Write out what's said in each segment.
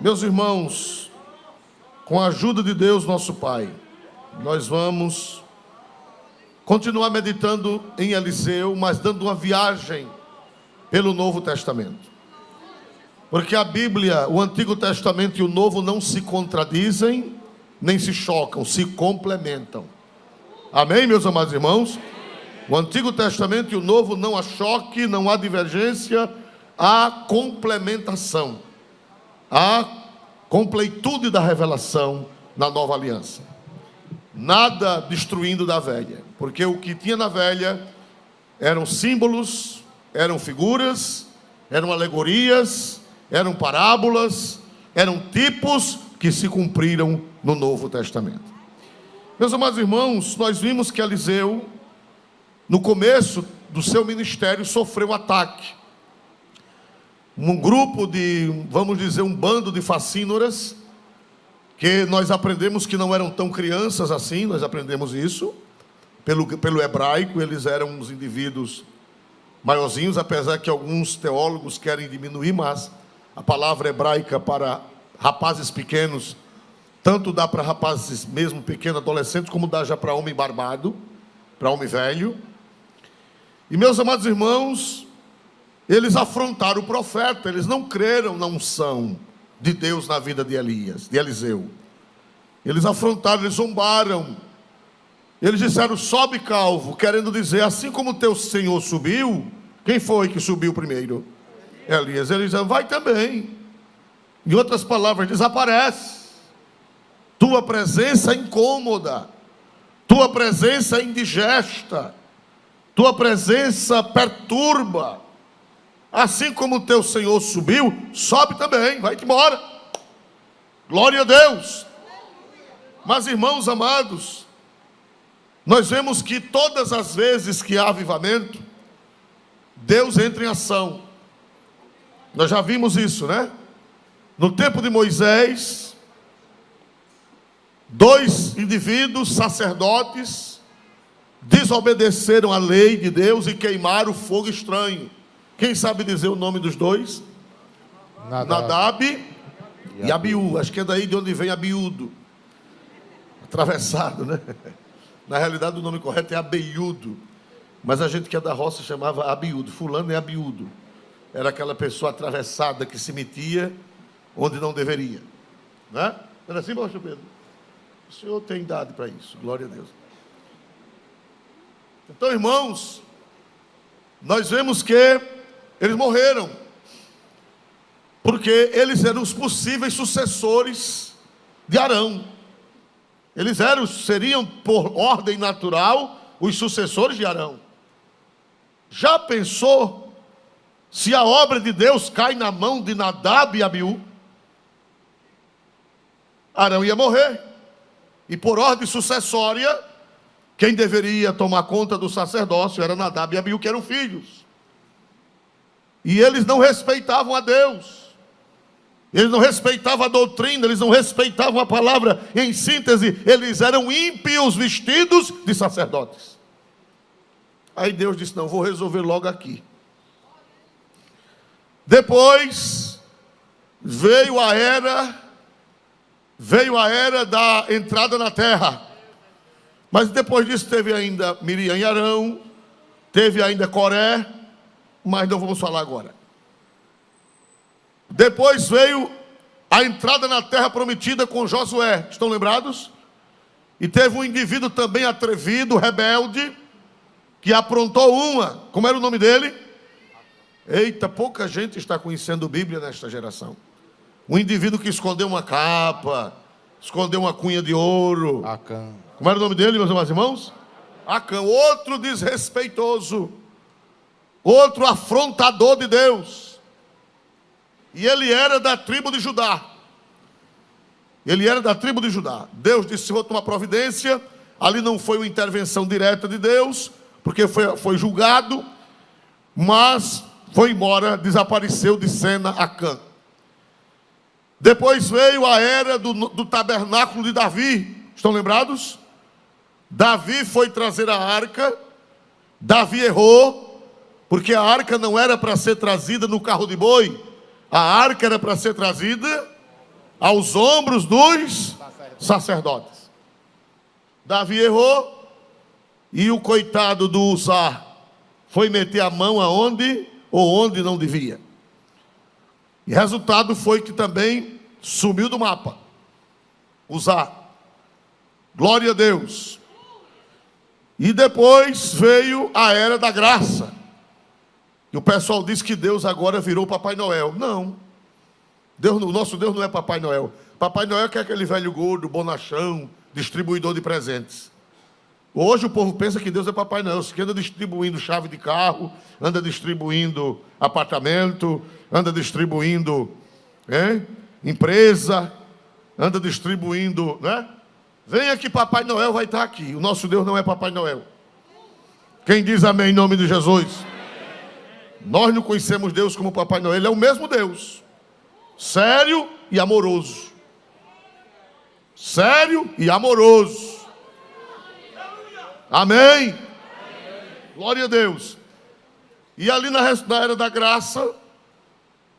Meus irmãos, com a ajuda de Deus, nosso Pai, nós vamos continuar meditando em Eliseu, mas dando uma viagem pelo Novo Testamento. Porque a Bíblia, o Antigo Testamento e o Novo não se contradizem, nem se chocam, se complementam. Amém, meus amados irmãos? O Antigo Testamento e o Novo não há choque, não há divergência, há complementação. Há completude da revelação na nova aliança. Nada destruindo da velha, porque o que tinha na velha eram símbolos, eram figuras, eram alegorias, eram parábolas, eram tipos que se cumpriram no Novo Testamento. Meus amados irmãos, nós vimos que Eliseu, no começo do seu ministério, sofreu um ataque. Um grupo de, vamos dizer, um bando de facínoras, que nós aprendemos que não eram tão crianças assim, nós aprendemos isso, pelo hebraico, eles eram uns indivíduos maiorzinhos, apesar que alguns teólogos querem diminuir, mas a palavra hebraica para rapazes pequenos, tanto dá para rapazes mesmo pequenos, adolescentes, como dá já para homem barbado, para homem velho. E meus amados irmãos, eles afrontaram o profeta, eles não creram na unção de Deus na vida de Eliseu. Eles afrontaram, eles zombaram. Eles disseram, sobe calvo, querendo dizer, assim como teu senhor subiu, quem foi que subiu primeiro? Elias. Eles disseram, vai também. Em outras palavras, desaparece. Tua presença é incômoda, tua presença é indigesta, tua presença perturba. Assim como o teu Senhor subiu, sobe também, vai-te embora. Glória a Deus. Mas, irmãos amados, nós vemos que todas as vezes que há avivamento, Deus entra em ação. Nós já vimos isso, né? No tempo de Moisés, 2 indivíduos, sacerdotes, desobedeceram a lei de Deus e queimaram fogo estranho. Quem sabe dizer o nome dos dois? Nadab e Abiú. Acho que é daí de onde vem Abiúdo. Atravessado, né? Na realidade o nome correto é Abeiúdo. Mas a gente que é da roça chamava Abiúdo. Fulano é Abiúdo. Era aquela pessoa atravessada que se metia onde não deveria. Né? Era assim, pastor Pedro? O senhor tem idade para isso. Glória a Deus. Então, irmãos, nós vemos que eles morreram, porque eles eram os possíveis sucessores de Arão. Eles seriam, por ordem natural, os sucessores de Arão. Já pensou se a obra de Deus cai na mão de Nadab e Abiú? Arão ia morrer. E por ordem sucessória, quem deveria tomar conta do sacerdócio era Nadab e Abiú, que eram filhos. E eles não respeitavam a Deus. Eles não respeitavam a doutrina, eles não respeitavam a palavra. Em síntese, eles eram ímpios vestidos de sacerdotes. Aí Deus disse, não, vou resolver logo aqui. Depois veio a era da entrada na terra. Mas depois disso teve ainda Miriam e Arão, teve ainda Coré, mas não vamos falar agora. Depois veio a entrada na terra prometida com Josué, estão lembrados? E teve um indivíduo também atrevido, rebelde, que aprontou como era o nome dele? Eita, pouca gente está conhecendo a Bíblia nesta geração. Um indivíduo que escondeu uma capa, escondeu uma cunha de ouro. Acã. Como era o nome dele, meus irmãos? Acã, outro desrespeitoso, outro afrontador de Deus. E ele era da tribo de Judá. Deus disse, vou tomar providência. Ali não foi uma intervenção direta de Deus, porque foi julgado, mas foi embora, desapareceu de cena Acã. Depois veio a era do tabernáculo de Davi. Estão lembrados? Davi foi trazer a arca. Davi errou, porque a arca não era para ser trazida no carro de boi. A arca era para ser trazida aos ombros dos sacerdotes. Davi errou e o coitado do Uzá foi meter a mão aonde ou onde não devia. E resultado foi que também sumiu do mapa. Uzá. Glória a Deus. E depois veio a era da graça. E o pessoal diz que Deus agora virou Papai Noel. Não. Deus, o nosso Deus não é Papai Noel. Papai Noel é aquele velho gordo, bonachão, distribuidor de presentes. Hoje o povo pensa que Deus é Papai Noel, que anda distribuindo chave de carro, anda distribuindo apartamento, anda distribuindo empresa, anda distribuindo, né? Venha que Papai Noel vai estar aqui. O nosso Deus não é Papai Noel. Quem diz amém em nome de Jesus? Nós não conhecemos Deus como Papai Noel, Ele é o mesmo Deus. Sério e amoroso. Sério e amoroso. Amém? Glória a Deus. E ali na era da graça,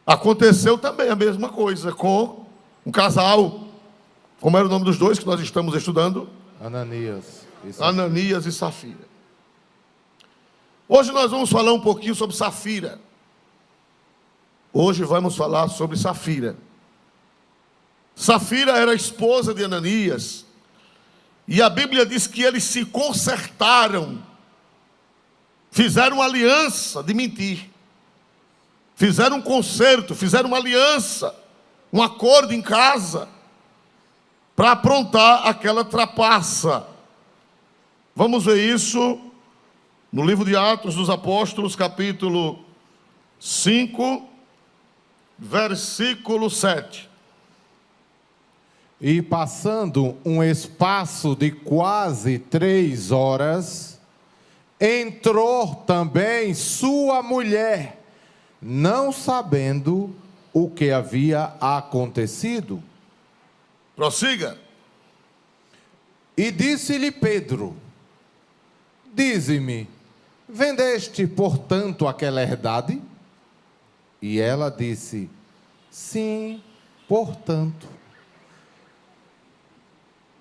aconteceu também a mesma coisa com um casal. Como era o nome dos dois que nós estamos estudando? Ananias e Safira. Hoje nós vamos falar um pouquinho sobre Safira. Hoje vamos falar sobre Safira. Safira era a esposa de Ananias. E a Bíblia diz que eles se consertaram. Fizeram uma aliança de mentir. Fizeram um concerto, fizeram uma aliança, um acordo em casa, para aprontar aquela trapaça. Vamos ver isso no livro de Atos dos Apóstolos, capítulo 5, versículo 7. E passando um espaço de quase 3 horas, entrou também sua mulher, não sabendo o que havia acontecido. Prossiga. E disse-lhe Pedro: dize-me, vendeste, portanto, aquela herdade? E ela disse: sim, portanto.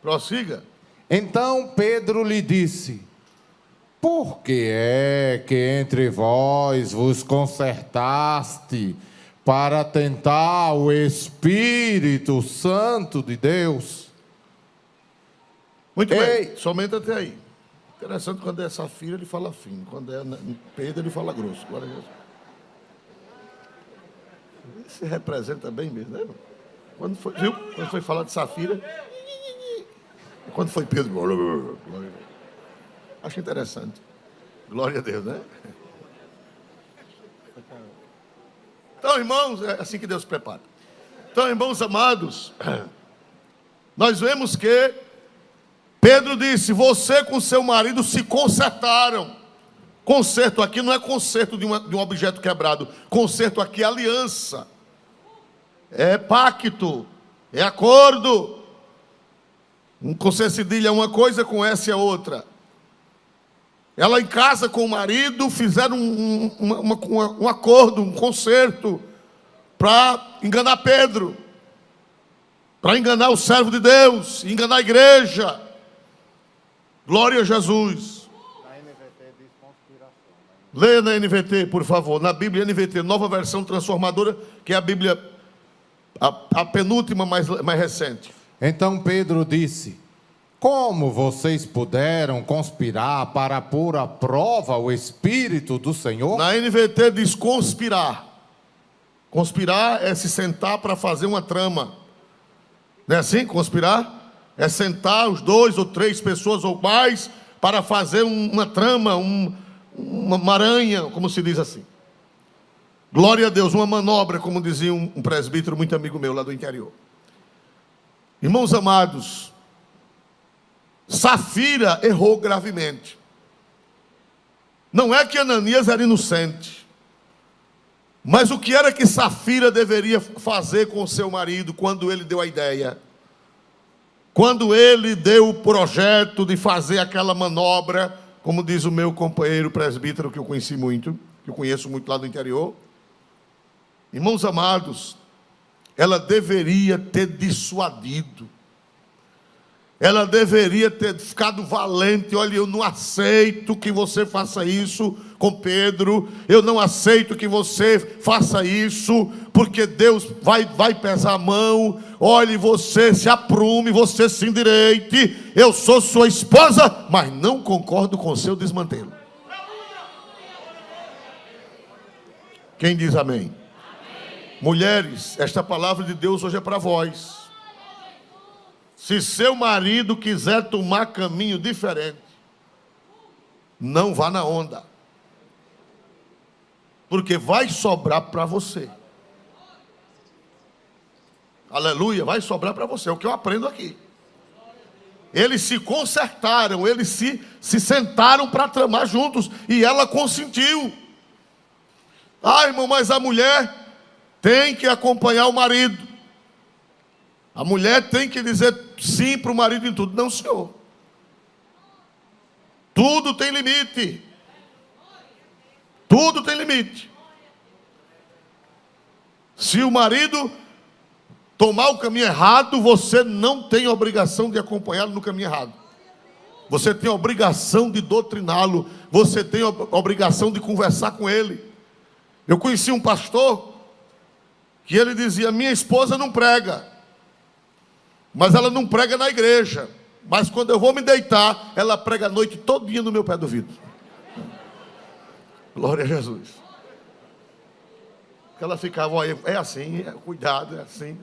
Prossiga. Então Pedro lhe disse: por que é que entre vós vos concertaste para tentar o Espírito Santo de Deus? Muito bem, somente até aí. Interessante, quando é Safira ele fala fino, quando é Pedro ele fala grosso. Glória a Deus. Se representa bem mesmo, né? Quando foi, viu? Quando foi falar de Safira, quando foi Pedro, glória a Deus. Acho interessante. Glória a Deus, né? Então, irmãos, é assim que Deus prepara. Então, irmãos amados, nós vemos que Pedro disse: você com seu marido se consertaram. Conserto aqui não é conserto de um objeto quebrado. Conserto aqui é aliança. É pacto. É acordo. Com C cedilha é uma coisa, com S é outra. Ela em casa com o marido fizeram um acordo, um concerto para enganar Pedro, para enganar o servo de Deus, enganar a igreja. Glória a Jesus. Na NVT diz conspiração. Leia na NVT, por favor. Na Bíblia NVT, nova versão transformadora, que é a Bíblia, a penúltima mais recente. Então Pedro disse: como vocês puderam conspirar para pôr à prova o Espírito do Senhor? Na NVT diz conspirar. Conspirar é se sentar para fazer uma trama. Não é assim? Conspirar é sentar os 2 ou 3 pessoas ou mais para fazer uma trama, uma maranha, como se diz assim. Glória a Deus, uma manobra, como dizia um presbítero muito amigo meu lá do interior. Irmãos amados, Safira errou gravemente. Não é que Ananias era inocente, mas o que era que Safira deveria fazer com o seu marido quando ele deu a ideia? Quando ele deu o projeto de fazer aquela manobra, como diz o meu companheiro presbítero, que eu conheci muito, que eu conheço muito lá do interior. Irmãos amados, ela deveria ter dissuadido. Ela deveria ter ficado valente. Olha, eu não aceito que você faça isso com Pedro. Eu não aceito que você faça isso, porque Deus vai pesar a mão. Olhe, você se aprume, você se endireite. Eu sou sua esposa, mas não concordo com o seu desmantelo. Quem diz amém? Amém. Mulheres, esta palavra de Deus hoje é para vós. Se seu marido quiser tomar caminho diferente, não vá na onda, porque vai sobrar para você. Aleluia, vai sobrar para você, é o que eu aprendo aqui. Eles se consertaram, eles se sentaram para tramar juntos, e ela consentiu. Ah, irmão, mas a mulher tem que acompanhar o marido. A mulher tem que dizer sim para o marido em tudo. Não, senhor. Tudo tem limite. Tudo tem limite. Se o marido tomar o caminho errado, você não tem obrigação de acompanhá-lo no caminho errado. Você tem obrigação de doutriná-lo. Você tem obrigação de conversar com ele. Eu conheci um pastor que ele dizia: minha esposa não prega, mas ela não prega na igreja. Mas quando eu vou me deitar, ela prega a noite todinha no meu pé do ouvido. Glória a Jesus. Porque ela ficava, olha, é assim, cuidado, é assim.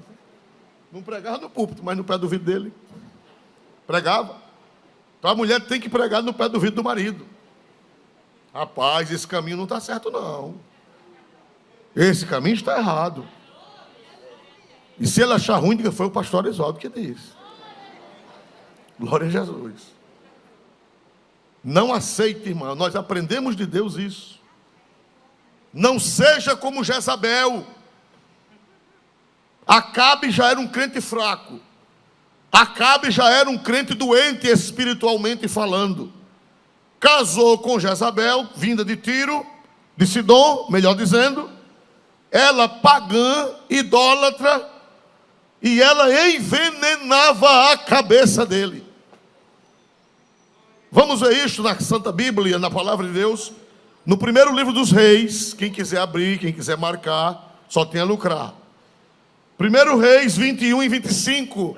Não pregava no púlpito, mas no pé do ouvido dele. Pregava. Então a mulher tem que pregar no pé do ouvido do marido. Rapaz, esse caminho não está certo não. Esse caminho está errado. E se ele achar ruim, diga: foi o pastor Isoldo que disse. Glória a Jesus. Não aceite, irmão. Nós aprendemos de Deus isso. Não seja como Jezabel. Acabe já era um crente fraco. Acabe já era um crente doente espiritualmente falando. Casou com Jezabel, vinda de Tiro, de Sidom, melhor dizendo. Ela pagã, idólatra, e ela envenenava a cabeça dele. Vamos ver isso na Santa Bíblia, na Palavra de Deus, no primeiro livro dos Reis. Quem quiser abrir, quem quiser marcar, só tem a lucrar. 1 Reis 21 e 25.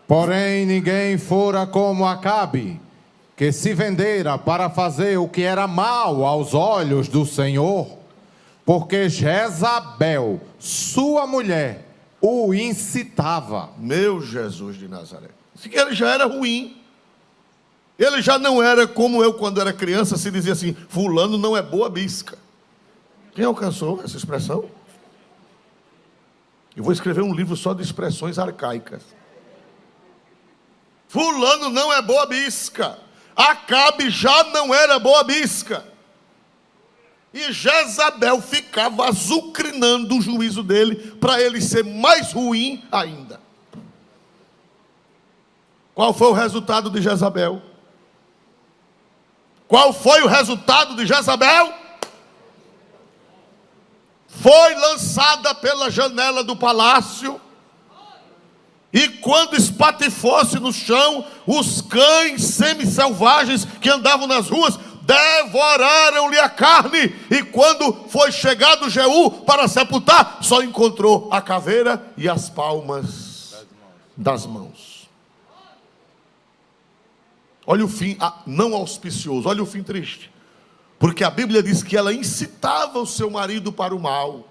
Porém, ninguém fora como Acabe, que se vendera para fazer o que era mal aos olhos do Senhor, porque Jezabel, sua mulher, o incitava. Meu Jesus de Nazaré. Ele já era ruim. Ele já não era como eu quando era criança, se dizia assim: fulano não é boa bisca. Quem alcançou essa expressão? Eu vou escrever um livro só de expressões arcaicas. Fulano não é boa bisca. Acabe já não era boa bisca. E Jezabel ficava azucrinando o juízo dele para ele ser mais ruim ainda. Qual foi o resultado de Jezabel? Qual foi o resultado de Jezabel? Foi lançada pela janela do palácio. E quando espatifou-se no chão, os cães semi-selvagens que andavam nas ruas devoraram-lhe a carne. E quando foi chegado Jeú para sepultar, só encontrou a caveira e as palmas das mãos. Olha o fim não auspicioso, olha o fim triste. Porque a Bíblia diz que ela incitava o seu marido para o mal.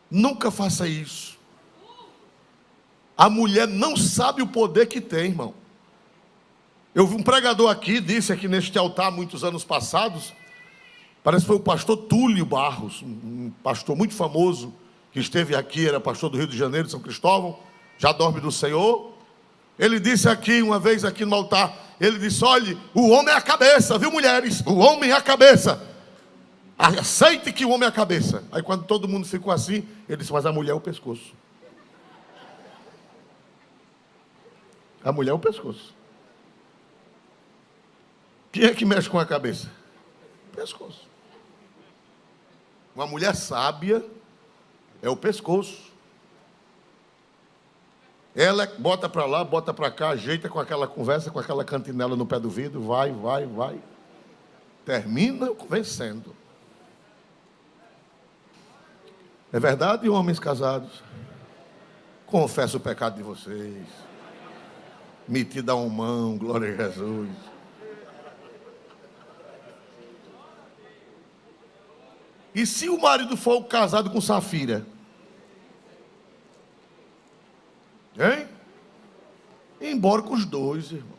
Nunca faça isso. A mulher não sabe o poder que tem, irmão. Eu vi um pregador aqui, disse aqui neste altar, muitos anos passados, parece que foi o pastor Túlio Barros, um pastor muito famoso, que esteve aqui, era pastor do Rio de Janeiro, de São Cristóvão, já dorme do Senhor. Ele disse aqui, uma vez aqui no altar, ele disse: olhe, o homem é a cabeça, viu, mulheres? O homem é a cabeça. Aceite que o homem é a cabeça. Aí quando todo mundo ficou assim, ele disse: mas a mulher é o pescoço. A mulher é o pescoço. Quem é que mexe com a cabeça? O pescoço. Uma mulher sábia é o pescoço. Ela bota para lá, bota para cá, ajeita com aquela conversa, com aquela cantinela no pé do vidro, vai. Termina vencendo. É verdade, homens casados? Confesso o pecado de vocês. Metida a mão, glória a Jesus. E se o marido for casado com Safira? Hein? Embora com os dois, irmãos.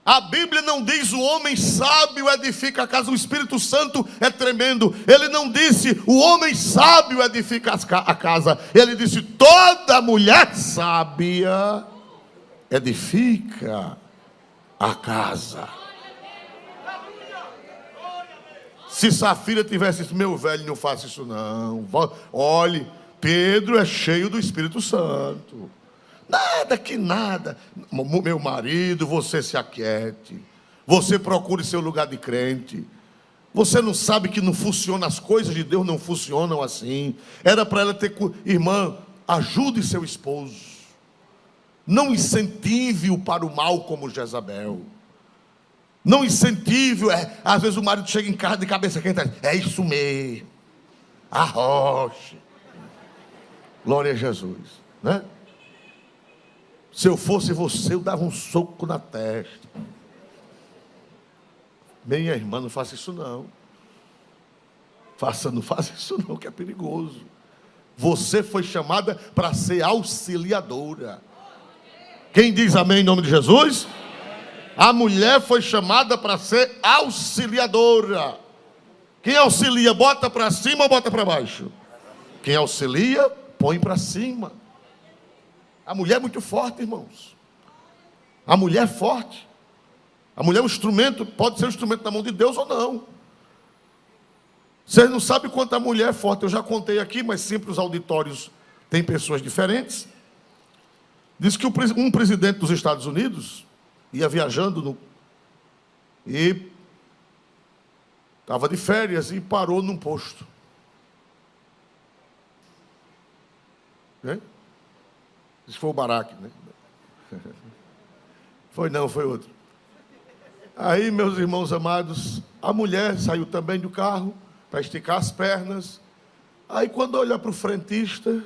A Bíblia não diz o homem sábio edifica a casa. O Espírito Santo é tremendo. Ele não disse o homem sábio edifica a casa. Ele disse toda mulher sábia edifica a casa. Se Safira tivesse isso, meu velho, não faça isso não. Olhe, Pedro é cheio do Espírito Santo. Nada que nada. Meu marido, você se aquiete. Você procure seu lugar de crente. Você não sabe que não funciona, as coisas de Deus não funcionam assim. Era para ela ter... Irmã, ajude seu esposo. Não incentive-o para o mal como Jezabel. Não incentive. Às vezes o marido chega em casa de cabeça quente. É isso mesmo. Arroche. Glória a Jesus, né? Se eu fosse você, eu dava um soco na testa. Minha irmã, não faça isso não. Não faça isso não, que é perigoso. Você foi chamada para ser auxiliadora. Quem diz amém em nome de Jesus? A mulher foi chamada para ser auxiliadora. Quem auxilia, bota para cima ou bota para baixo? Quem auxilia, põe para cima. A mulher é muito forte, irmãos. A mulher é forte. A mulher é um instrumento, pode ser um instrumento na mão de Deus ou não. Vocês não sabem quanto a mulher é forte. Eu já contei aqui, mas sempre os auditórios têm pessoas diferentes. Diz que um presidente dos Estados Unidos ia viajando e estava de férias e parou num posto. Isso foi o Barack, né? Foi outro. Aí, meus irmãos amados, a mulher saiu também do carro para esticar as pernas. Aí, quando olha para o frentista,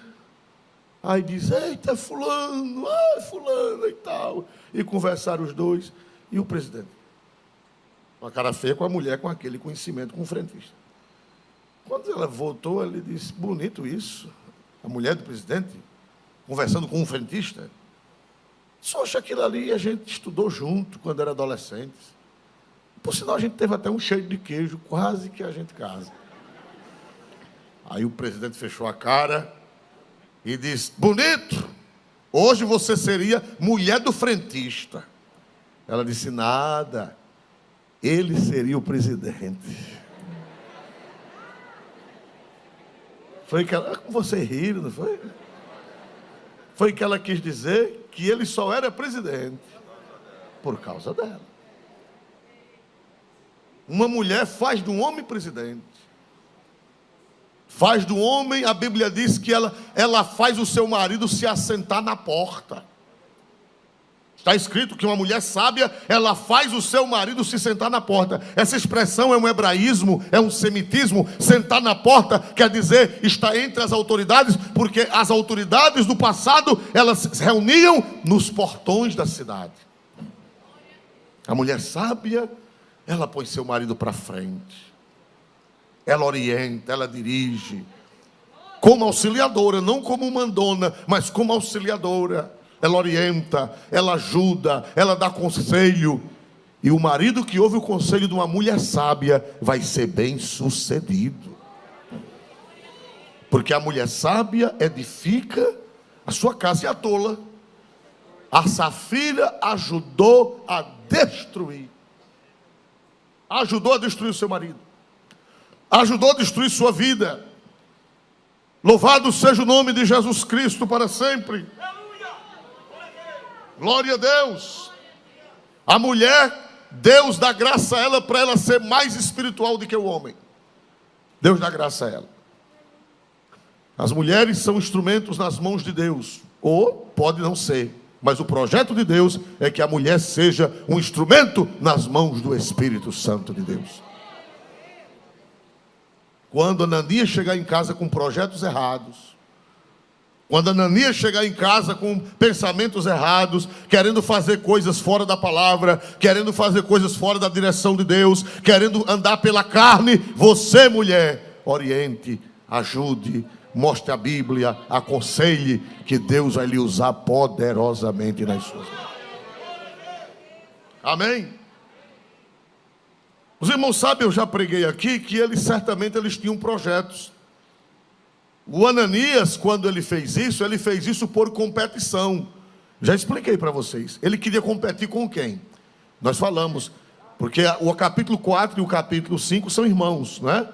aí diz, eita, fulano, fulano e tal. E conversaram os dois. E o presidente? Com a cara feia, com a mulher, com aquele conhecimento, com o frentista. Quando ela voltou, ele disse, bonito isso. A mulher do presidente, conversando com um frentista. Só acha aquilo ali, a gente estudou junto quando era adolescente. Por sinal, a gente teve até um cheiro de queijo, quase que a gente casa. Aí o presidente fechou a cara e disse, bonito, hoje você seria mulher do frentista. Ela disse, nada, ele seria o presidente. Foi que ela, você riu, não foi? Foi que ela quis dizer que ele só era presidente por causa dela. Uma mulher faz do homem presidente. Faz do homem, a Bíblia diz que ela faz o seu marido se assentar na porta. Está escrito que uma mulher sábia, ela faz o seu marido se sentar na porta. Essa expressão é um hebraísmo, é um semitismo. Sentar na porta quer dizer estar entre as autoridades, porque as autoridades do passado, elas se reuniam nos portões da cidade. A mulher sábia, ela põe seu marido para frente. Ela orienta, ela dirige. Como auxiliadora, não como mandona, mas como auxiliadora. Ela orienta, ela ajuda, ela dá conselho. E o marido que ouve o conselho de uma mulher sábia vai ser bem sucedido. Porque a mulher sábia edifica a sua casa. E a tola, a Safira ajudou a destruir. Ajudou a destruir o seu marido. Ajudou a destruir sua vida. Louvado seja o nome de Jesus Cristo para sempre. Glória a Deus. A mulher Deus dá graça a ela para ela ser mais espiritual do que o homem. Deus dá graça a ela. As mulheres são instrumentos nas mãos de Deus. Ou pode não ser. Mas o projeto de Deus é que a mulher seja um instrumento nas mãos do Espírito Santo de Deus. Quando Ananias chegar em casa com projetos errados, quando Ananias chegar em casa com pensamentos errados, querendo fazer coisas fora da palavra, querendo fazer coisas fora da direção de Deus, querendo andar pela carne, você, mulher, oriente, ajude, mostre a Bíblia, aconselhe, que Deus vai lhe usar poderosamente nas suas mãos. Amém? Os irmãos sabem, eu já preguei aqui, que certamente eles tinham projetos. O Ananias, quando ele fez isso por competição. Já expliquei para vocês. Ele queria competir com quem? Nós falamos, porque o capítulo 4 e o capítulo 5 são irmãos, né?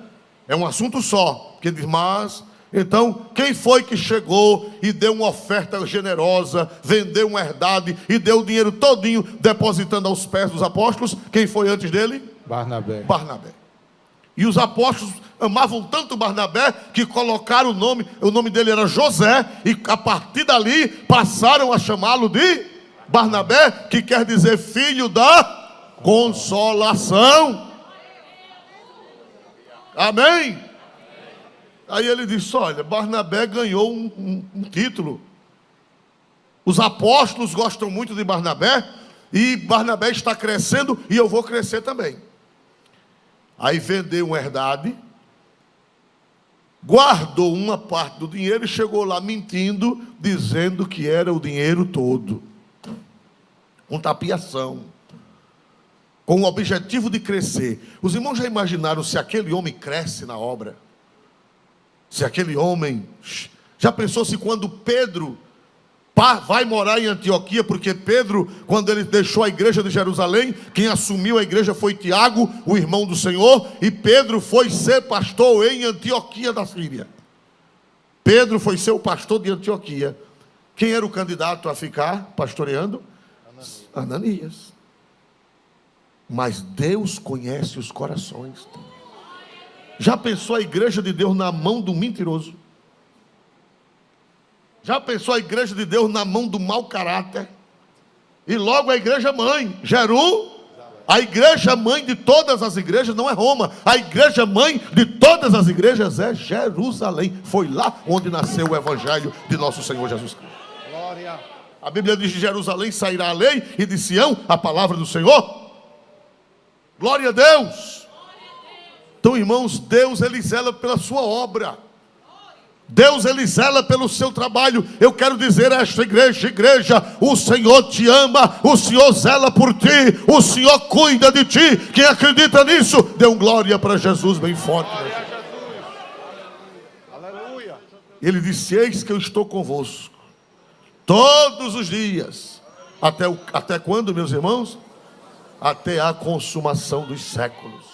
É um assunto só. Que diz, mas, então, quem foi que chegou e deu uma oferta generosa, vendeu uma herdade e deu o dinheiro todinho depositando aos pés dos apóstolos? Quem foi antes dele? Barnabé. E os apóstolos amavam tanto Barnabé que colocaram o nome dele era José, e a partir dali passaram a chamá-lo de Barnabé, que quer dizer filho da consolação. Amém? Aí ele disse, olha, Barnabé ganhou um título. Os apóstolos gostam muito de Barnabé, e Barnabé está crescendo, e eu vou crescer também. Aí vendeu uma herdade, guardou uma parte do dinheiro e chegou lá mentindo, dizendo que era o dinheiro todo. Com tapiação. Com o objetivo de crescer. Os irmãos já imaginaram se aquele homem cresce na obra? Se aquele homem... Já pensou se quando Pedro vai morar em Antioquia, porque Pedro, quando ele deixou a igreja de Jerusalém, quem assumiu a igreja foi Tiago, o irmão do Senhor, e Pedro foi ser pastor em Antioquia da Síria. Pedro foi ser o pastor de Antioquia. Quem era o candidato a ficar pastoreando? Ananias. Mas Deus conhece os corações. Já pensou a igreja de Deus na mão do mentiroso? Já pensou a igreja de Deus na mão do mau caráter? E logo a igreja mãe, a igreja mãe de todas as igrejas não é Roma. A igreja mãe de todas as igrejas é Jerusalém. Foi lá onde nasceu o evangelho de nosso Senhor Jesus Cristo. Glória. A Bíblia diz: de Jerusalém sairá a lei, e de Sião a palavra do Senhor. Glória a Deus. Então, irmãos, Deus, ele zela pela sua obra. Deus, ele zela pelo seu trabalho. Eu quero dizer a esta igreja, o Senhor te ama, o Senhor zela por ti, o Senhor cuida de ti. Quem acredita nisso, dê um glória para Jesus bem forte. Aleluia. Ele disse: eis que eu estou convosco todos os dias. Até quando, meus irmãos? Até a consumação dos séculos.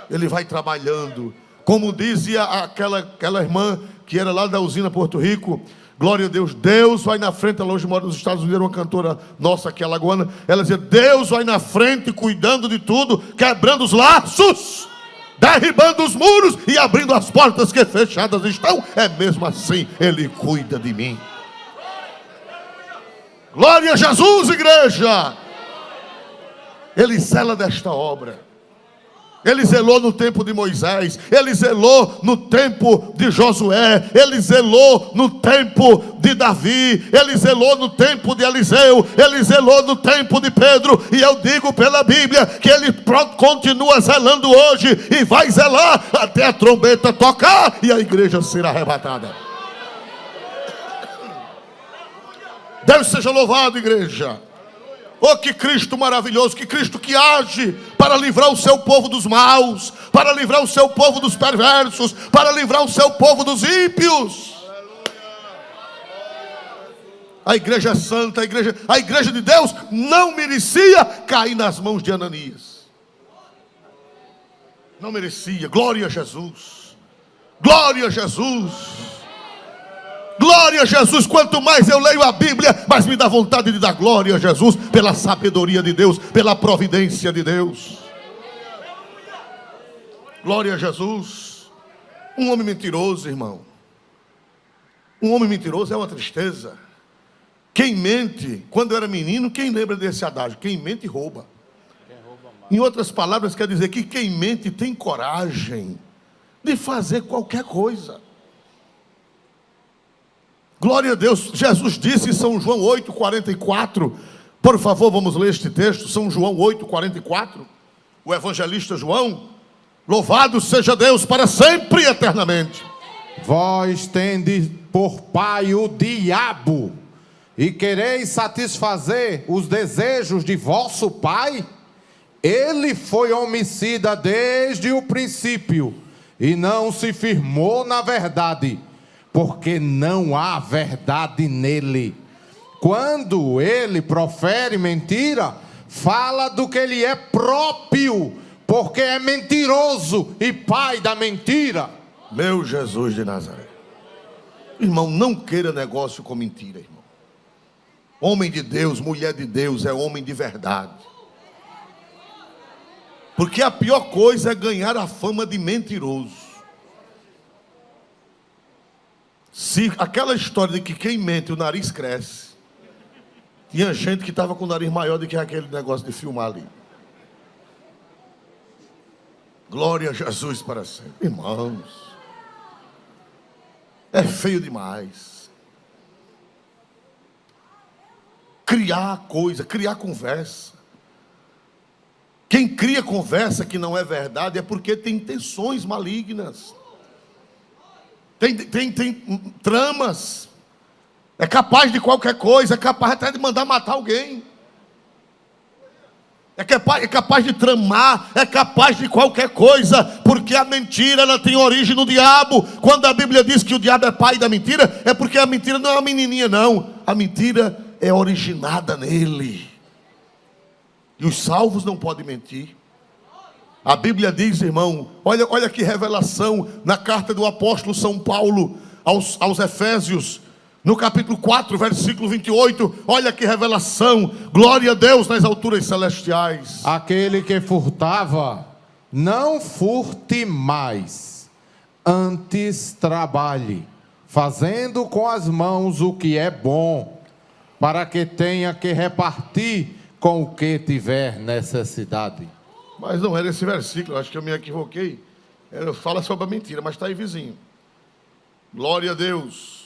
Ele vai trabalhando. Como dizia aquela irmã que era lá da usina Porto Rico, glória a Deus, Deus vai na frente. Ela hoje mora nos Estados Unidos, uma cantora nossa aqui, alagoana. Ela dizia: Deus vai na frente, cuidando de tudo, quebrando os laços, derribando os muros e abrindo as portas que fechadas estão. É mesmo assim, Ele cuida de mim. Glória a Jesus, igreja. Ele zela desta obra. Ele zelou no tempo de Moisés, ele zelou no tempo de Josué, ele zelou no tempo de Davi, ele zelou no tempo de Eliseu, ele zelou no tempo de Pedro. E eu digo pela Bíblia que ele continua zelando hoje e vai zelar até a trombeta tocar e a igreja ser arrebatada. Deus seja louvado, igreja. Oh, que Cristo maravilhoso, que Cristo que age para livrar o seu povo dos maus, para livrar o seu povo dos perversos, para livrar o seu povo dos ímpios. A igreja é santa, a igreja de Deus não merecia cair nas mãos de Ananias. Não merecia. Glória a Jesus. Glória a Jesus. Glória a Jesus. Quanto mais eu leio a Bíblia, mais me dá vontade de dar glória a Jesus, pela sabedoria de Deus, pela providência de Deus. Glória a Jesus. Um homem mentiroso, irmão. Um homem mentiroso é uma tristeza. Quem mente, quando eu era menino, quem lembra desse adágio? Quem mente rouba. Em outras palavras, quer dizer que quem mente tem coragem de fazer qualquer coisa. Glória a Deus. Jesus disse em São João 8,44. Por favor, vamos ler este texto. São João 8,44. O evangelista João. Louvado seja Deus para sempre e eternamente. Vós tendes por pai o diabo, e quereis satisfazer os desejos de vosso pai? Ele foi homicida desde o princípio, e não se firmou na verdade, porque não há verdade nele. Quando ele profere mentira, fala do que lhe é próprio, porque é mentiroso e pai da mentira. Meu Jesus de Nazaré. Irmão, não queira negócio com mentira, irmão. Homem de Deus, mulher de Deus, é homem de verdade. Porque a pior coisa é ganhar a fama de mentiroso. Se aquela história de que quem mente o nariz cresce, tinha gente que estava com o nariz maior do que aquele negócio de filmar ali. Glória a Jesus para sempre. Irmãos, é feio demais. Criar coisa, criar conversa. Quem cria conversa que não é verdade é porque tem intenções malignas. Tem tramas. É capaz de qualquer coisa, é capaz até de mandar matar alguém. É capaz de tramar, é capaz de qualquer coisa, porque a mentira ela tem origem no diabo. Quando a Bíblia diz que o diabo é pai da mentira, é porque a mentira não é uma menininha não. A mentira é originada nele. E os salvos não podem mentir. A Bíblia diz, irmão, olha que revelação na carta do apóstolo São Paulo aos Efésios, no capítulo 4, versículo 28, olha que revelação. Glória a Deus nas alturas celestiais. Aquele que furtava, não furte mais, antes trabalhe, fazendo com as mãos o que é bom, para que tenha que repartir com o que tiver necessidade. Mas não era esse versículo, acho que eu me equivoquei. Fala sobre a mentira, mas está aí vizinho. Glória a Deus.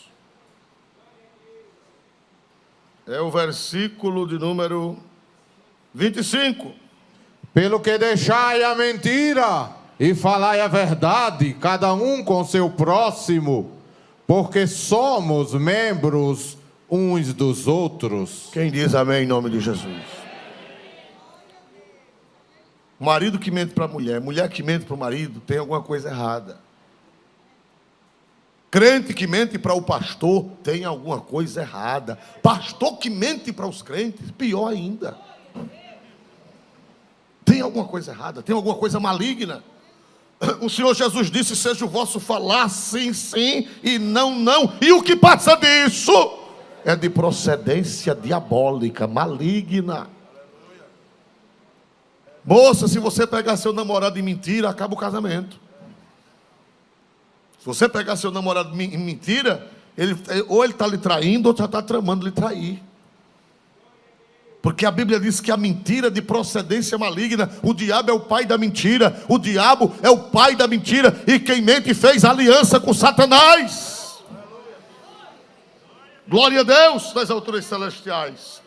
É o versículo de número 25. Pelo que deixai a mentira e falai a verdade, cada um com seu próximo, porque somos membros uns dos outros. Quem diz amém em nome de Jesus? Marido que mente para a mulher que mente para o marido, tem alguma coisa errada. Crente que mente para o pastor, tem alguma coisa errada. Pastor que mente para os crentes, pior ainda. Tem alguma coisa errada, tem alguma coisa maligna. O Senhor Jesus disse, seja o vosso falar sim, sim e não, não. E o que passa disso é de procedência diabólica, maligna. Moça, se você pegar seu namorado em mentira, acaba o casamento. Se você pegar seu namorado em mentira, ou ele está lhe traindo, ou já está tramando lhe trair. Porque a Bíblia diz que a mentira é de procedência maligna. O diabo é o pai da mentira. O diabo é o pai da mentira. E quem mente fez aliança com Satanás. Glória a Deus nas alturas celestiais.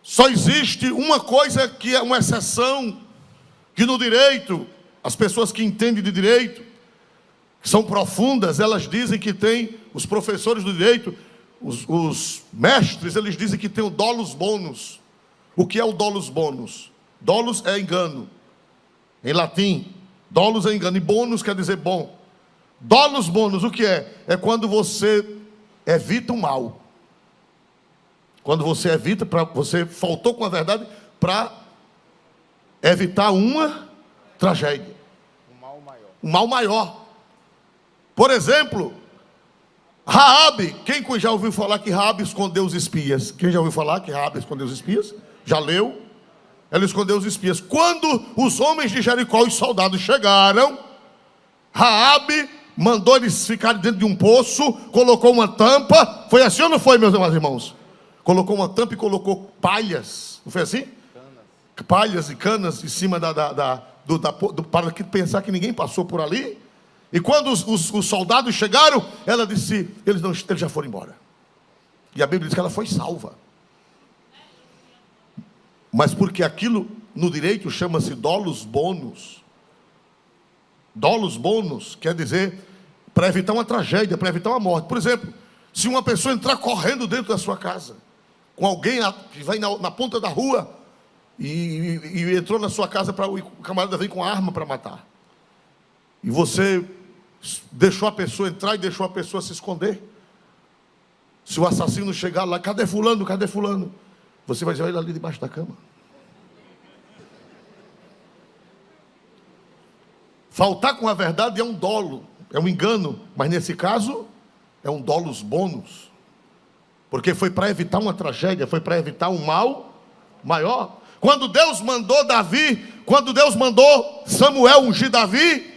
Só existe uma coisa que é uma exceção, que no direito, as pessoas que entendem de direito, que são profundas, elas dizem que tem, os professores do direito, os mestres, eles dizem que tem o dolus bonus. O que é o dolus bonus? Dolus é engano, em latim. Dolus é engano, e bonus quer dizer bom. Dolus bonus, o que é? É quando você evita o mal. Quando você evita, você faltou com a verdade para evitar uma tragédia. Um mal maior. Um mal maior. Por exemplo, Raabe, quem já ouviu falar que Raabe escondeu os espias? Quem já ouviu falar que Raabe escondeu os espias? Já leu? Ela escondeu os espias. Quando os homens de Jericó, os soldados chegaram, Raabe mandou eles ficarem dentro de um poço, colocou uma tampa. Foi assim ou não foi, meus irmãos? Colocou uma tampa e colocou palhas. Não foi assim? Palhas e canas em cima para pensar que ninguém passou por ali. E quando os soldados chegaram, ela disse, eles já foram embora. E a Bíblia diz que ela foi salva. Mas porque aquilo no direito chama-se dolus bonus. Dolus bonus quer dizer para evitar uma tragédia, para evitar uma morte. Por exemplo, se uma pessoa entrar correndo dentro da sua casa, com alguém que vai na ponta da rua e entrou na sua casa, o camarada vem com a arma para matar. E você deixou a pessoa entrar e deixou a pessoa se esconder. Se o assassino chegar lá, cadê fulano, cadê fulano? Você vai dizer, olha ele ali debaixo da cama. Faltar com a verdade é um dolo, é um engano. Mas nesse caso, é um dolus bonus. Porque foi para evitar uma tragédia, foi para evitar um mal maior. Quando Deus mandou Samuel ungir Davi,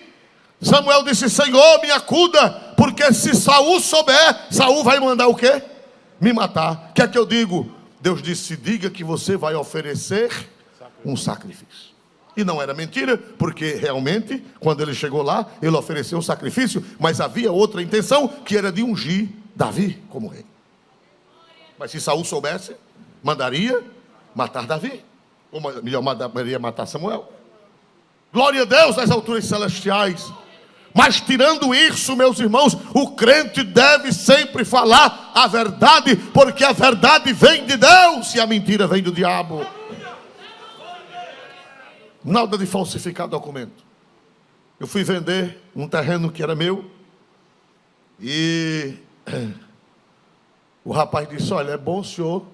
Samuel disse, Senhor, me acuda, porque se Saul souber, Saul vai mandar o quê? Me matar. O que é que eu digo? Deus disse, diga que você vai oferecer um sacrifício. E não era mentira, porque realmente, quando ele chegou lá, ele ofereceu um sacrifício, mas havia outra intenção, que era de ungir Davi como rei. Mas se Saul soubesse, mandaria matar Davi. Ou melhor, mandaria matar Samuel. Glória a Deus nas alturas celestiais. Mas tirando isso, meus irmãos, o crente deve sempre falar a verdade, porque a verdade vem de Deus e a mentira vem do diabo. Nada de falsificar documento. Eu fui vender um terreno que era meu e o rapaz disse, olha, é bom, senhor,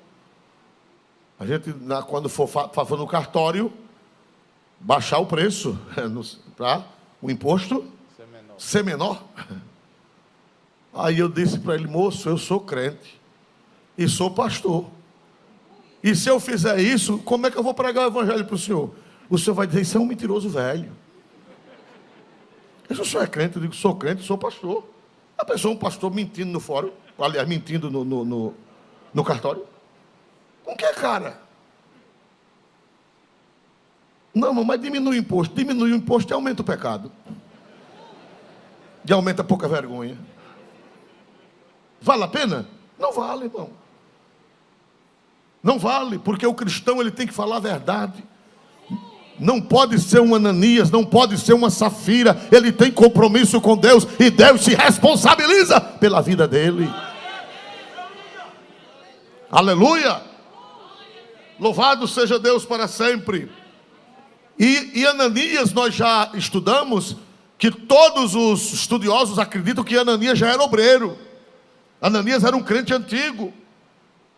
a gente, quando for no cartório, baixar o preço para o imposto ser menor. Aí eu disse para ele, moço, eu sou crente e sou pastor. E se eu fizer isso, como é que eu vou pregar o evangelho para o senhor? O senhor vai dizer, isso é um mentiroso velho. Se o senhor é crente, eu digo, sou crente, sou pastor. A pessoa, um pastor mentindo no fórum, aliás, mentindo no cartório. Com que cara? Não, mas diminui o imposto. Diminui o imposto e aumenta o pecado. E aumenta a pouca vergonha. Vale a pena? Não vale, irmão. Não vale, porque o cristão ele tem que falar a verdade. Não pode ser um Ananias, não pode ser uma Safira. Ele tem compromisso com Deus e Deus se responsabiliza pela vida dele. Aleluia! Louvado seja Deus para sempre. E Ananias, nós já estudamos que todos os estudiosos acreditam que Ananias já era obreiro. Ananias era um crente antigo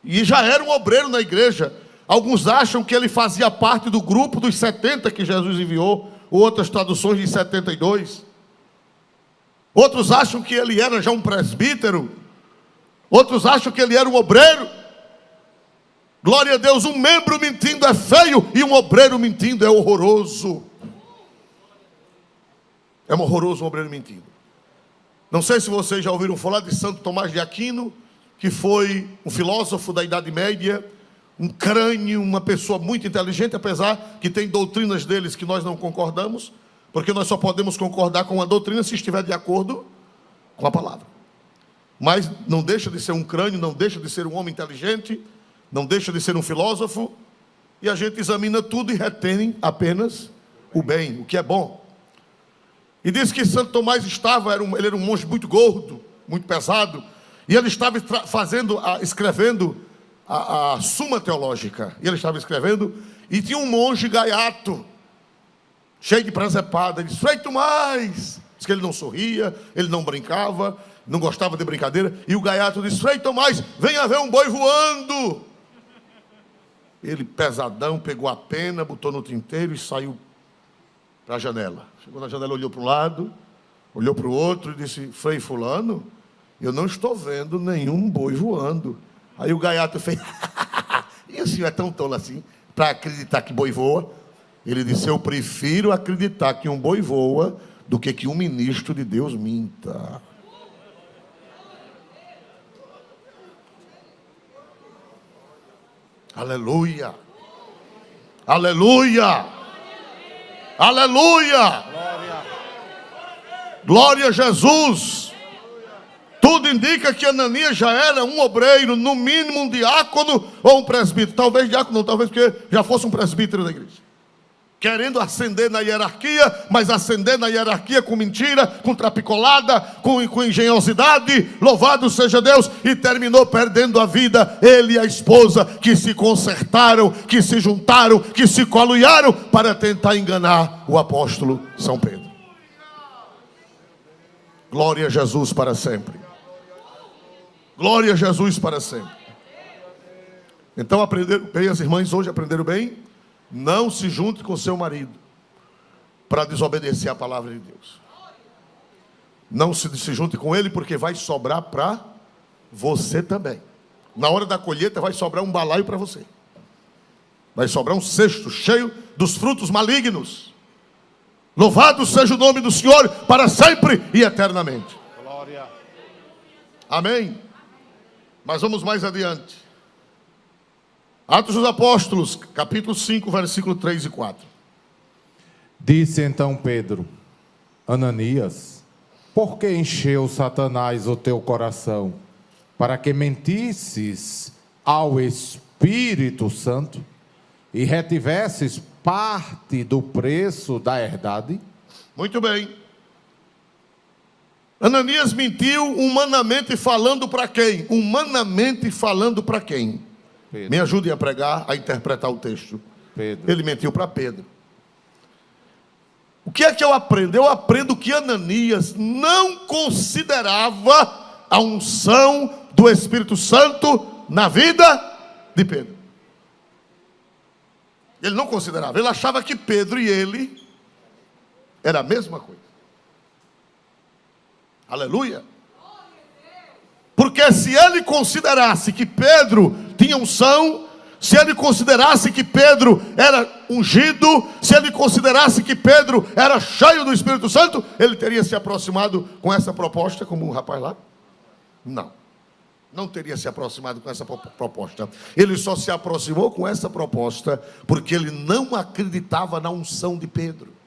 e já era um obreiro na igreja. Alguns acham que ele fazia parte do grupo dos 70 que Jesus enviou, outras traduções de 72. Outros acham que ele era já um presbítero. Outros acham que ele era um obreiro. Glória a Deus, um membro mentindo é feio e um obreiro mentindo é horroroso. É um horroroso um obreiro mentindo. Não sei se vocês já ouviram falar de Santo Tomás de Aquino, que foi um filósofo da Idade Média, um crânio, uma pessoa muito inteligente, apesar que tem doutrinas deles que nós não concordamos, porque nós só podemos concordar com a doutrina se estiver de acordo com a palavra. Mas não deixa de ser um crânio, não deixa de ser um homem inteligente, não deixa de ser um filósofo, e a gente examina tudo e retém apenas o bem, o que é bom. E diz que Santo Tomás ele era um monge muito gordo, muito pesado, e ele estava escrevendo a Suma Teológica. E ele estava escrevendo, e tinha um monge gaiato, cheio de presepada. Ele disse, Frei Tomás. Diz que ele não sorria, ele não brincava, não gostava de brincadeira. E o gaiato disse, Frei Tomás, venha ver um boi voando. Ele, pesadão, pegou a pena, botou no tinteiro e saiu para a janela. Chegou na janela, olhou para um lado, olhou para o outro e disse, Frei fulano, Eu não estou vendo nenhum boi voando. Aí o gaiato fez, e o senhor é tão tolo assim, para acreditar que boi voa? Ele disse, eu prefiro acreditar que um boi voa do que um ministro de Deus minta. Aleluia! Aleluia! Aleluia! Glória a Jesus! Tudo indica que Ananias já era um obreiro, no mínimo um diácono ou um presbítero. Talvez diácono não, talvez porque já fosse um presbítero da igreja. Querendo ascender na hierarquia, mas ascender na hierarquia com mentira, com trapicolada, com engenhosidade. Louvado seja Deus! E terminou perdendo a vida, ele e a esposa, que se consertaram, que se juntaram, que se coluiaram para tentar enganar o apóstolo São Pedro. Glória a Jesus para sempre. Glória a Jesus para sempre. Então aprenderam bem, as irmãs hoje aprenderam bem? Não se junte com seu marido para desobedecer a palavra de Deus. Não se junte com ele, porque vai sobrar para você também. Na hora da colheita vai sobrar um balaio para você. Vai sobrar um cesto cheio dos frutos malignos. Louvado seja o nome do Senhor para sempre e eternamente. Glória. Amém. Mas vamos mais adiante. Atos dos Apóstolos, capítulo 5, versículo 3 e 4. Disse então Pedro, Ananias, por que encheu Satanás o teu coração, para que mentisses ao Espírito Santo e retivesses parte do preço da herdade? Muito bem. Ananias mentiu humanamente falando para quem? Humanamente falando para quem? Pedro. Me ajudem a pregar, a interpretar o texto. Pedro. Ele mentiu para Pedro. O que é que eu aprendo? Eu aprendo que Ananias não considerava a unção do Espírito Santo na vida de Pedro. Ele não considerava. Ele achava que Pedro e ele era a mesma coisa. Aleluia. Porque se ele considerasse que Pedro tinha unção, se ele considerasse que Pedro era ungido, se ele considerasse que Pedro era cheio do Espírito Santo, ele teria se aproximado com essa proposta, como um rapaz lá? Não teria se aproximado com essa proposta. Ele só se aproximou com essa proposta porque ele não acreditava na unção de Pedro.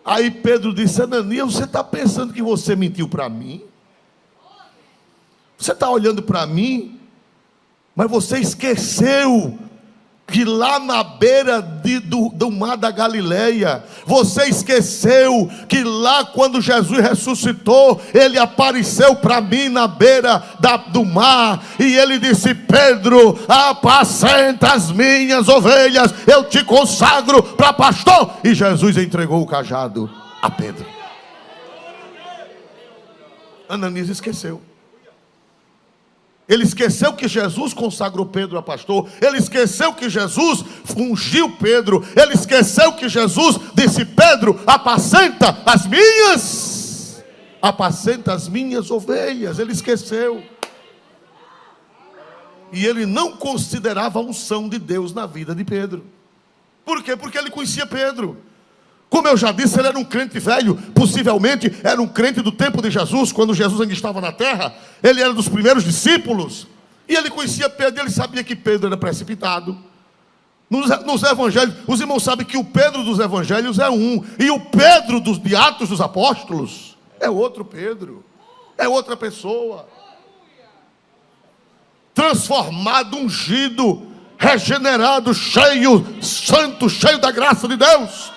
Aí Pedro disse, Ananias, você está pensando que você mentiu para mim? Você está olhando para mim? Mas você esqueceu que lá na beira do mar da Galileia, você esqueceu que lá quando Jesus ressuscitou, ele apareceu para mim na beira do mar, e ele disse, Pedro, apacenta as minhas ovelhas, eu te consagro para pastor, e Jesus entregou o cajado a Pedro. Ananias esqueceu. Ele esqueceu que Jesus consagrou Pedro a pastor. Ele esqueceu que Jesus ungiu Pedro. Ele esqueceu que Jesus disse, Pedro, apacenta as minhas ovelhas. Ele esqueceu. E ele não considerava a unção de Deus na vida de Pedro. Por quê? Porque ele conhecia Pedro. Como eu já disse, ele era um crente velho, possivelmente era um crente do tempo de Jesus, quando Jesus ainda estava na terra. Ele era dos primeiros discípulos, e ele conhecia Pedro, e ele sabia que Pedro era precipitado. Nos evangelhos, os irmãos sabem que o Pedro dos evangelhos é um, e o Pedro de Atos dos Apóstolos é outro Pedro, é outra pessoa. Transformado, ungido, regenerado, cheio, santo, cheio da graça de Deus.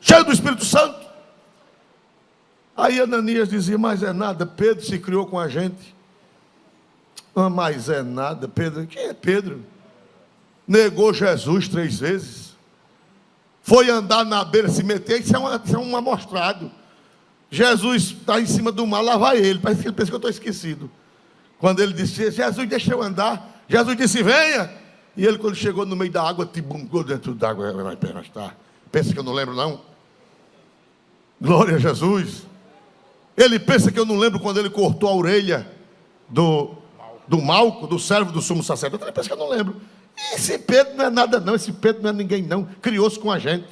Cheio do Espírito Santo. Aí Ananias dizia, mas é nada, Pedro se criou com a gente. Mas é nada, Pedro. Quem é Pedro? Negou Jesus 3 vezes. Foi andar na beira, se meter, isso é um amostrado. Jesus está em cima do mar, lá vai ele. Parece que ele pensa que eu estou esquecido. Quando ele disse, Jesus, deixa eu andar. Jesus disse, venha. E ele, quando chegou no meio da água, tibungou dentro d'água. Pensa que eu não lembro, não? Glória a Jesus. Ele pensa que eu não lembro quando ele cortou a orelha do Malco, do servo do sumo sacerdote. Ele pensa que eu não lembro. Esse Pedro não é nada não, esse Pedro não é ninguém não, criou-se com a gente.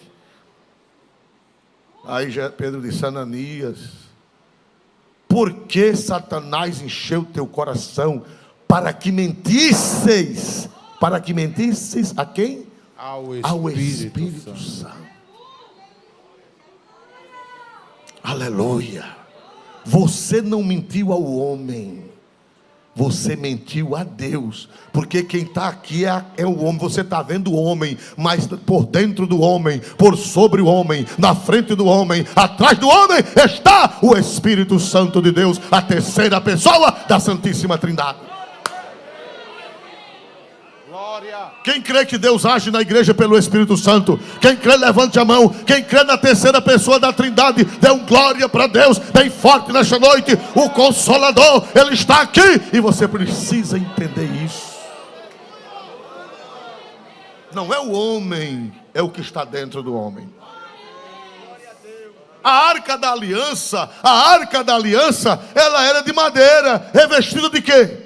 Aí já Pedro disse: Ananias, por que Satanás encheu teu coração para que mentisseis? Para que mentisseis a quem? Ao Espírito Santo. Aleluia. Você não mentiu ao homem, você mentiu a Deus. Porque quem está aqui é o homem. Você está vendo o homem, mas por dentro do homem, por sobre o homem, na frente do homem, atrás do homem, está o Espírito Santo de Deus, a terceira pessoa da Santíssima Trindade. Quem crê que Deus age na igreja pelo Espírito Santo? Quem crê, levante a mão. Quem crê na terceira pessoa da Trindade, dê um glória para Deus bem forte nesta noite. O Consolador, Ele está aqui, e você precisa entender isso. Não é o homem, é o que está dentro do homem. A arca da aliança, ela era de madeira, revestida de quê?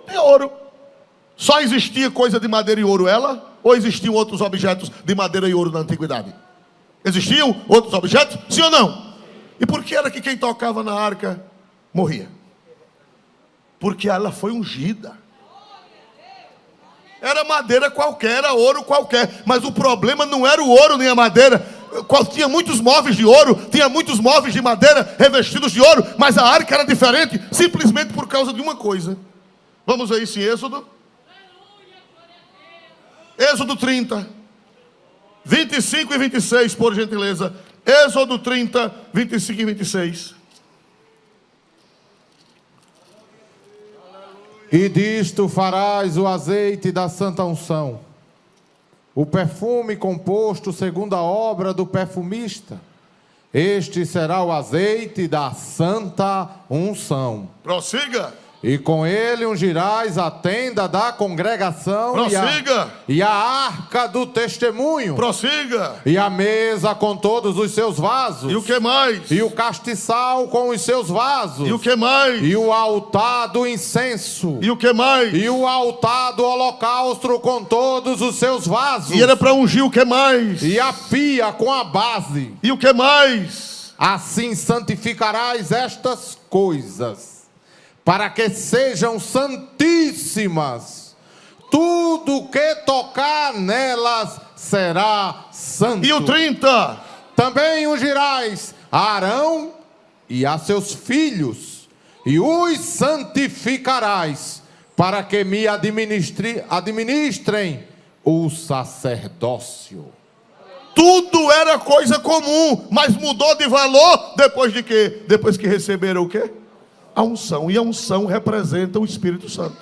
De ouro. Só existia coisa de madeira e ouro ela? Ou existiam outros objetos de madeira e ouro na antiguidade? Existiam outros objetos? Sim ou não? E por que era que quem tocava na arca morria? Porque ela foi ungida. Era madeira qualquer, era ouro qualquer. Mas o problema não era o ouro nem a madeira. Tinha muitos móveis de ouro, tinha muitos móveis de madeira revestidos de ouro, mas a arca era diferente, simplesmente por causa de uma coisa. Vamos ver isso em Êxodo. Êxodo 30, 25 e 26, por gentileza. Êxodo 30, 25 e 26. E disto farás o azeite da santa unção, o perfume composto segundo a obra do perfumista. Este será o azeite da santa unção. Prossiga. E com ele ungirás a tenda da congregação. Prossiga. E a arca do testemunho. Prossiga. E a mesa com todos os seus vasos. E o que mais? E o castiçal com os seus vasos. E o que mais? E o altar do incenso. E o que mais? E o altar do holocausto com todos os seus vasos. E era para ungir o que mais? E a pia com a base. E o que mais? Assim santificarás estas coisas, para que sejam santíssimas. Tudo que tocar nelas será santo. E o 30? Também ungirás a Arão e a seus filhos, e os santificarás, para que me administrem o sacerdócio. Tudo era coisa comum, mas mudou de valor depois de quê? Depois que receberam o quê? A unção. E a unção representa o Espírito Santo.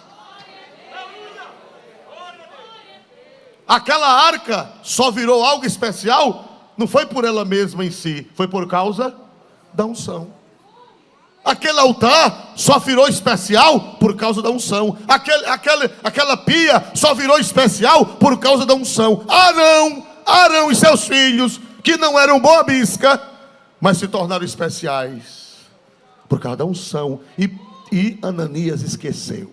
Aquela arca só virou algo especial, não foi por ela mesma em si, foi por causa da unção. Aquele altar só virou especial por causa da unção. Aquela pia só virou especial por causa da unção. Arão e seus filhos, que não eram boa bisca, mas se tornaram especiais por causa da unção. E Ananias esqueceu.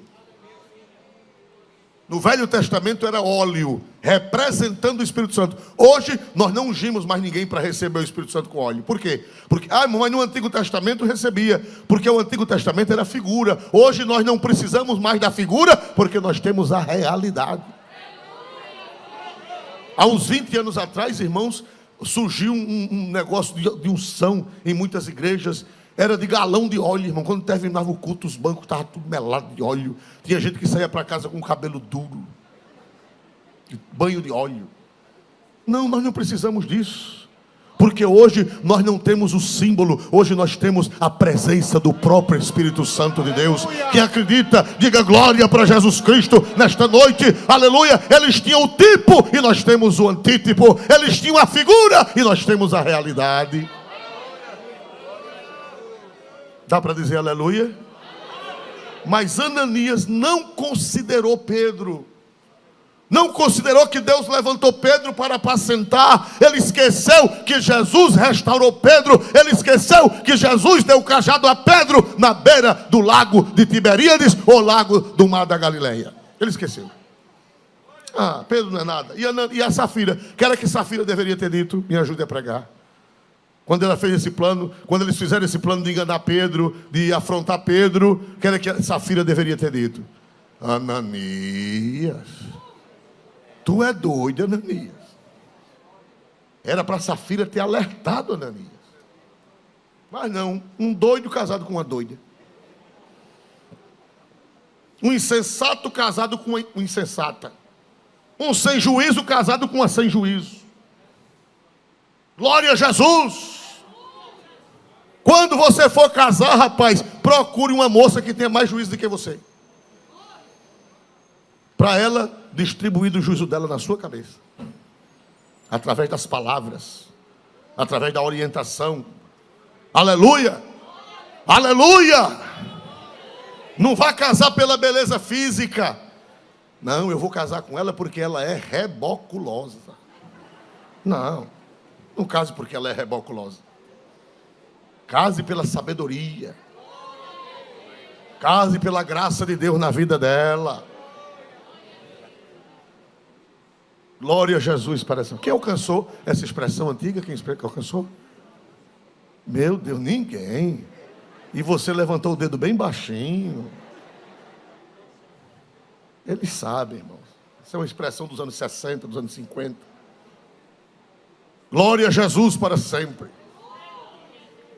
No Velho Testamento era óleo, representando o Espírito Santo. Hoje nós não ungimos mais ninguém para receber o Espírito Santo com óleo. Por quê? Porque, mas no Antigo Testamento recebia, porque o Antigo Testamento era figura. Hoje nós não precisamos mais da figura, porque nós temos a realidade. Há uns 20 anos atrás, irmãos, surgiu um negócio de unção em muitas igrejas. Era de galão de óleo, irmão. Quando terminava o culto, os bancos estavam tudo melado de óleo. Tinha gente que saía para casa com o cabelo duro, de banho de óleo. Não, nós não precisamos disso. Porque hoje nós não temos o símbolo, hoje nós temos a presença do próprio Espírito Santo de Deus. Quem acredita, diga glória para Jesus Cristo nesta noite, aleluia. Eles tinham o tipo e nós temos o antítipo. Eles tinham a figura e nós temos a realidade. Dá para dizer aleluia? Mas Ananias não considerou Pedro. Não considerou que Deus levantou Pedro para apacentar. Ele esqueceu que Jesus restaurou Pedro. Ele esqueceu que Jesus deu o cajado a Pedro na beira do lago de Tiberíades, ou lago do mar da Galileia. Ele esqueceu. Ah, Pedro não é nada. E a Safira? Que era que Safira deveria ter dito? Me ajude a pregar. Quando ela fez esse plano, quando eles fizeram esse plano de enganar Pedro, de afrontar Pedro, que era que a Safira deveria ter dito? Ananias, tu é doido, Ananias. Era para Safira ter alertado Ananias. Mas não, um doido casado com uma doida. Um insensato casado com uma insensata. Um sem juízo casado com uma sem juízo. Glória a Jesus. Quando você for casar, rapaz, procure uma moça que tenha mais juízo do que você, para ela distribuir o juízo dela na sua cabeça, através das palavras, através da orientação. Aleluia, aleluia. Não vá casar pela beleza física. Não, eu vou casar com ela porque ela é reboculosa. Não case porque ela é reboculosa. Case pela sabedoria. Case pela graça de Deus na vida dela. Glória a Jesus para sempre. Quem alcançou essa expressão antiga? Quem alcançou? Meu Deus, ninguém. E você levantou o dedo bem baixinho. Eles sabem, irmãos. Essa é uma expressão dos anos 60, dos anos 50. Glória a Jesus para sempre.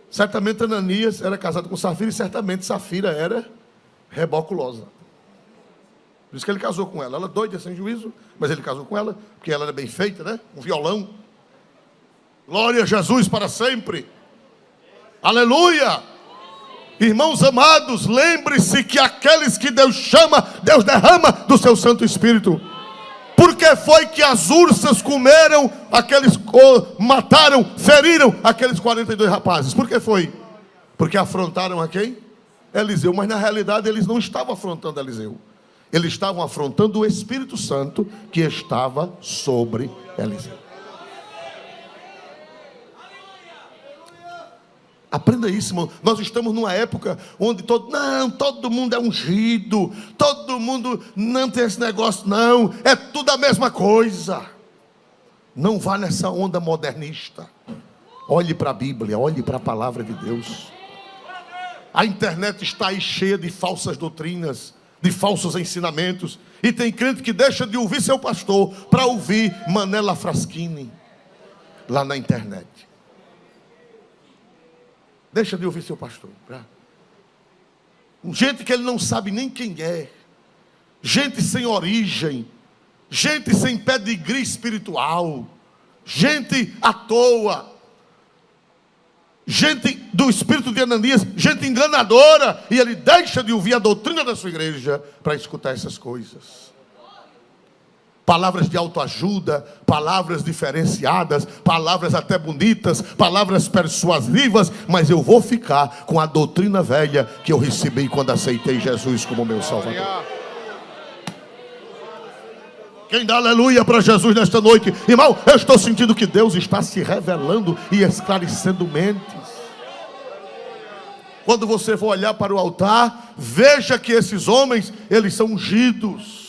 Certamente Ananias era casado com Safira, e certamente Safira era reboculosa. Por isso que ele casou com ela. Ela é doida, sem juízo, mas ele casou com ela, porque ela era bem feita, né? Um violão. Glória a Jesus para sempre. Aleluia. Irmãos amados, lembre-se que aqueles que Deus chama, Deus derrama do seu Santo Espírito. Por que foi que as ursas comeram mataram, feriram aqueles 42 rapazes? Por que foi? Porque afrontaram a quem? Eliseu. Mas na realidade eles não estavam afrontando Eliseu. Eles estavam afrontando o Espírito Santo que estava sobre Eliseu. Aprenda isso, irmão. Nós estamos numa época onde todo mundo é ungido, todo mundo não tem esse negócio, não. É tudo a mesma coisa. Não vá nessa onda modernista. Olhe para a Bíblia, olhe para a palavra de Deus. A internet está aí cheia de falsas doutrinas, de falsos ensinamentos. E tem crente que deixa de ouvir seu pastor para ouvir Manela Fraschini lá na internet. Deixa de ouvir seu pastor. Gente que ele não sabe nem quem é. Gente sem origem. Gente sem pedigree espiritual. Gente à toa. Gente do espírito de Ananias. Gente enganadora. E ele deixa de ouvir a doutrina da sua igreja para escutar essas coisas. Palavras de autoajuda, palavras diferenciadas, palavras até bonitas, palavras persuasivas, mas eu vou ficar com a doutrina velha que eu recebi quando aceitei Jesus como meu Salvador. Quem dá aleluia para Jesus nesta noite? Irmão, eu estou sentindo que Deus está se revelando e esclarecendo mentes. Quando você for olhar para o altar, veja que esses homens, eles são ungidos.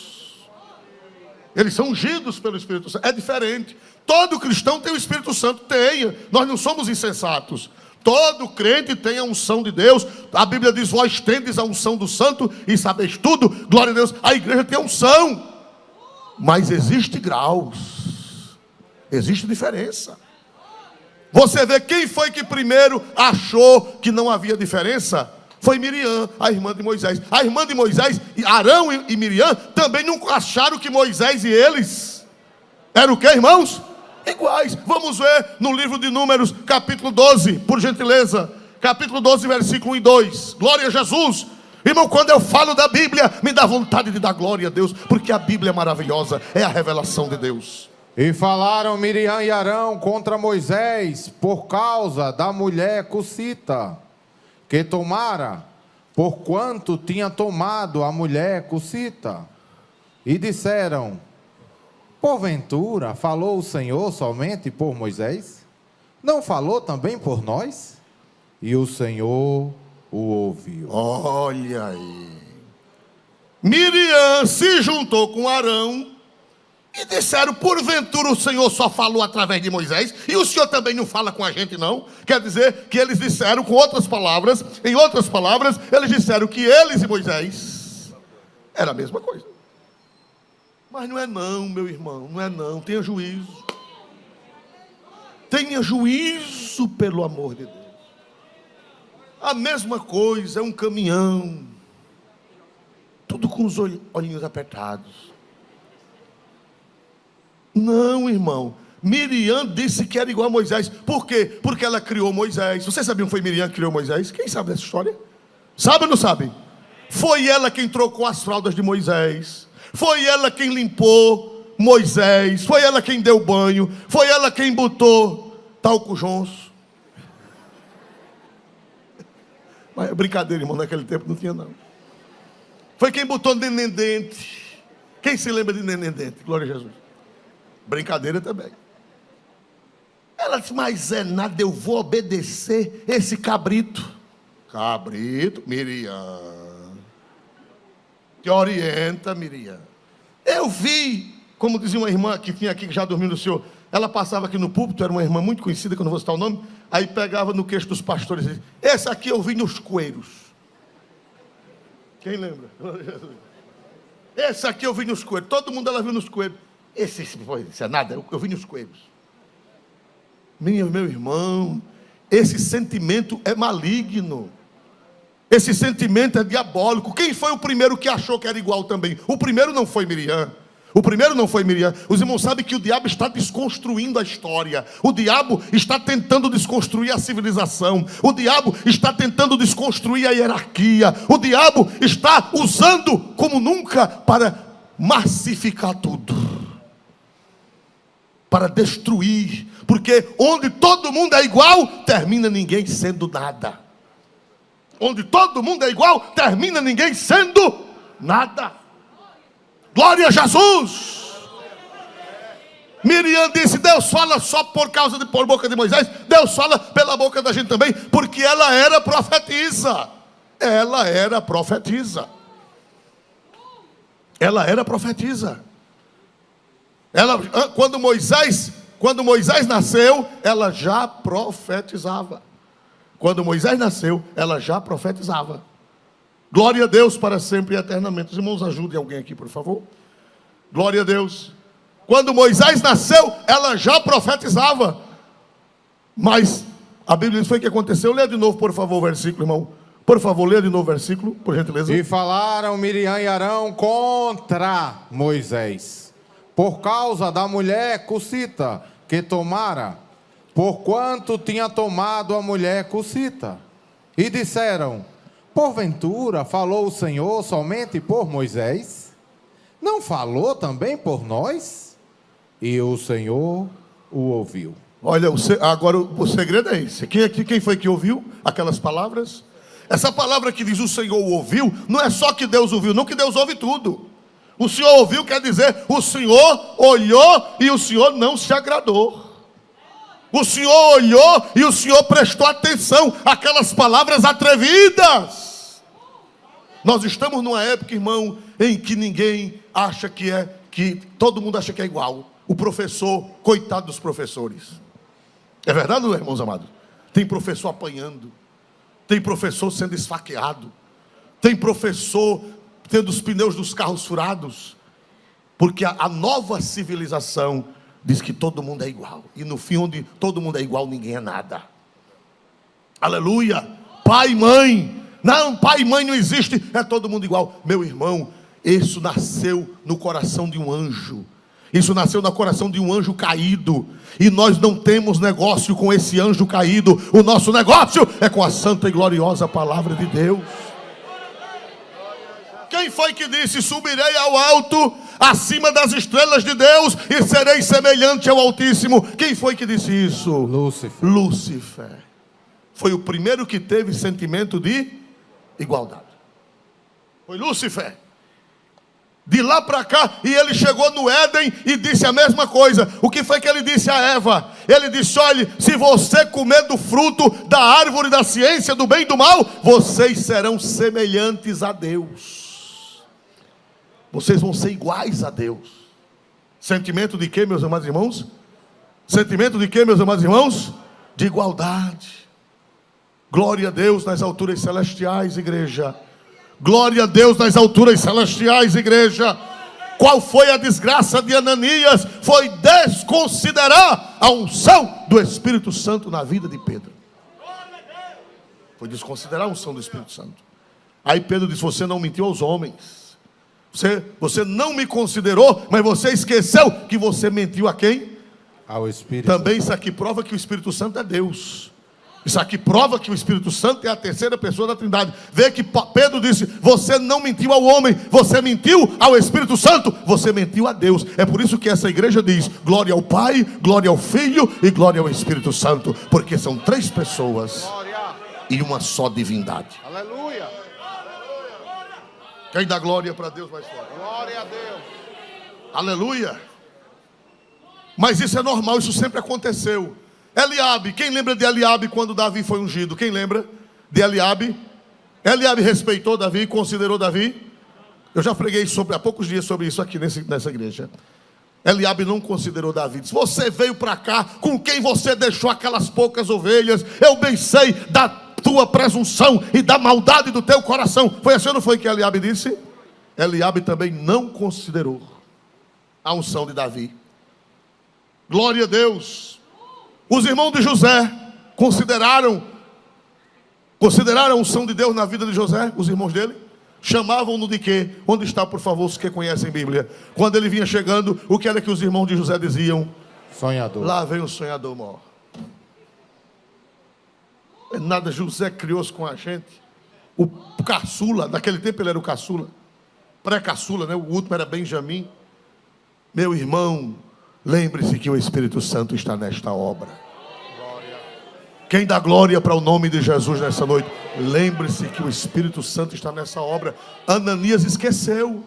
Eles são ungidos pelo Espírito Santo. É diferente. Todo cristão tem o Espírito Santo. Tenha. Nós não somos insensatos. Todo crente tem a unção de Deus. A Bíblia diz: vós tendes a unção do santo e sabeis tudo. Glória a Deus. A igreja tem unção. Mas existe graus. Existe diferença. Você vê quem foi que primeiro achou que não havia diferença? Foi Miriam, a irmã de Moisés. A irmã de Moisés, Arão e Miriam, também não acharam que Moisés e eles eram o que, irmãos? Iguais. Vamos ver no livro de Números, capítulo 12, por gentileza. Capítulo 12, versículo 1 e 2. Glória a Jesus. Irmão, quando eu falo da Bíblia, me dá vontade de dar glória a Deus, porque a Bíblia é maravilhosa, é a revelação de Deus. E falaram Miriam e Arão contra Moisés por causa da mulher cucita que tomara, porquanto tinha tomado a mulher cucita. E disseram: Porventura, falou o Senhor somente por Moisés? Não falou também por nós? E o Senhor o ouviu. Olha aí. Miriam se juntou com Arão e disseram: porventura o Senhor só falou através de Moisés? E o Senhor também não fala com a gente, não? Quer dizer que eles disseram com outras palavras, em outras palavras, eles disseram que eles e Moisés era a mesma coisa. Mas não é não, meu irmão, não é não. Tenha juízo. Tenha juízo, pelo amor de Deus. A mesma coisa, é um caminhão. Tudo com os olhinhos apertados. Não, irmão. Miriam disse que era igual a Moisés. Por quê? Porque ela criou Moisés. Vocês sabiam que foi Miriam que criou Moisés? Quem sabe dessa história? Sabe ou não sabe? Foi ela quem trocou as fraldas de Moisés. Foi ela quem limpou Moisés. Foi ela quem deu banho. Foi ela quem botou talco jonço. Mas é brincadeira, irmão. Naquele tempo não tinha, não. Foi quem botou neném dente. Quem se lembra de neném dente? Glória a Jesus. Brincadeira também. Ela disse: mas é nada, eu vou obedecer esse cabrito. Cabrito, Miriam. Que orienta, Miriam. Eu vi, como dizia uma irmã que tinha aqui, que já dormiu no Senhor. Ela passava aqui no púlpito, era uma irmã muito conhecida, que eu não vou citar o nome. Aí pegava no queixo dos pastores e dizia: esse aqui eu vi nos coeiros. Quem lembra? Esse aqui eu vi nos coeiros. Todo mundo ela viu nos coeiros. Esse é nada, eu vi nos coeiros. Meu irmão, esse sentimento é maligno. Esse sentimento é diabólico. Quem foi o primeiro que achou que era igual também? O primeiro não foi Miriam. O primeiro não foi Miriam. Os irmãos sabem que o diabo está desconstruindo a história. O diabo está tentando desconstruir a civilização. O diabo está tentando desconstruir a hierarquia. O diabo está usando como nunca para massificar tudo, para destruir. Porque onde todo mundo é igual, termina ninguém sendo nada. Onde todo mundo é igual, termina ninguém sendo nada. Glória a Jesus. Miriam disse: Deus fala só por boca de Moisés. Deus fala pela boca da gente também, porque ela era profetisa. Ela era profetisa. Ela era profetisa. Quando Moisés nasceu, ela já profetizava. Quando Moisés nasceu, ela já profetizava. Glória a Deus para sempre e eternamente. Os irmãos, ajudem alguém aqui, por favor. Glória a Deus. Quando Moisés nasceu, ela já profetizava. Mas a Bíblia diz foi o que aconteceu. Leia de novo, por favor, o versículo, irmão. Por favor, leia de novo o versículo, por gentileza. E falaram Miriam e Arão contra Moisés, por causa da mulher cucita que tomara, porquanto tinha tomado a mulher cucita. E disseram: porventura falou o Senhor somente por Moisés? Não falou também por nós? E o Senhor o ouviu. Olha, agora o segredo é esse. Quem foi que ouviu aquelas palavras? Essa palavra que diz o Senhor o ouviu, não é só que Deus ouviu, não, que Deus ouve tudo. O Senhor ouviu quer dizer, o Senhor olhou e o Senhor não se agradou. O Senhor olhou e o Senhor prestou atenção àquelas palavras atrevidas. Nós estamos numa época, irmão, em que ninguém acha que todo mundo acha que é igual. O professor, coitado dos professores. É verdade, não é, irmãos amados? Tem professor apanhando. Tem professor sendo esfaqueado. Tem professor tendo os pneus dos carros furados. Porque a nova civilização diz que todo mundo é igual. E no fim, onde todo mundo é igual, ninguém é nada. Aleluia. Pai e mãe. Não, pai e mãe não existe. É todo mundo igual. Meu irmão, isso nasceu no coração de um anjo. Isso nasceu no coração de um anjo caído. E nós não temos negócio com esse anjo caído. O nosso negócio é com a santa e gloriosa palavra de Deus. Quem foi que disse: subirei ao alto, acima das estrelas de Deus, e serei semelhante ao Altíssimo? Quem foi que disse isso? Lúcifer. Foi o primeiro que teve sentimento de igualdade. Foi Lúcifer. de lá para cá, e ele chegou no Éden e disse a mesma coisa. O que foi que ele disse a Eva? Ele disse: olhe, se você comer do fruto da árvore da ciência do bem e do mal, vocês serão semelhantes a Deus. Vocês vão ser iguais a Deus. Sentimento de quê, meus amados irmãos? Sentimento de quê, meus amados irmãos? De igualdade. Glória a Deus nas alturas celestiais, igreja. Glória a Deus nas alturas celestiais, igreja. Qual foi a desgraça de Ananias? Foi desconsiderar a unção do Espírito Santo na vida de Pedro. Foi desconsiderar a unção do Espírito Santo. Aí Pedro disse: você não mentiu aos homens. Você não me considerou, mas você esqueceu que você mentiu a quem? Ao Espírito. Também isso aqui prova que o Espírito Santo é Deus. Isso aqui prova que o Espírito Santo é a terceira pessoa da Trindade. Vê que Pedro disse: você não mentiu ao homem, você mentiu ao Espírito Santo, você mentiu a Deus. É por isso que essa igreja diz: glória ao Pai, glória ao Filho e glória ao Espírito Santo, porque são três pessoas e uma só divindade. Aleluia. Quem dá glória para Deus mais forte? Glória a Deus. Aleluia. Mas isso é normal, isso sempre aconteceu. Eliabe, quem lembra de Eliabe quando Davi foi ungido? Quem lembra de Eliabe? Eliabe respeitou Davi, considerou Davi. Eu já preguei há poucos dias sobre isso aqui nessa igreja. Eliabe não considerou Davi. Disse: você veio para cá, com quem você deixou aquelas poucas ovelhas? Eu bem sei da tua presunção e da maldade do teu coração. Foi assim ou não foi que Eliabe disse? Eliabe também não considerou a unção de Davi. Glória a Deus. Os irmãos de José consideraram a unção de Deus na vida de José. Os irmãos dele chamavam-no de quê? Onde está, por favor, os que conhecem a Bíblia? Quando ele vinha chegando, o que era que os irmãos de José diziam? Sonhador. Lá vem o sonhador maior. Nada, José criou-se com a gente. O caçula, naquele tempo ele era o caçula, pré-caçula, né? O último era Benjamim. Meu irmão, lembre-se que o Espírito Santo está nesta obra. Quem dá glória para o nome de Jesus nessa noite? Lembre-se que o Espírito Santo está nessa obra. Ananias esqueceu.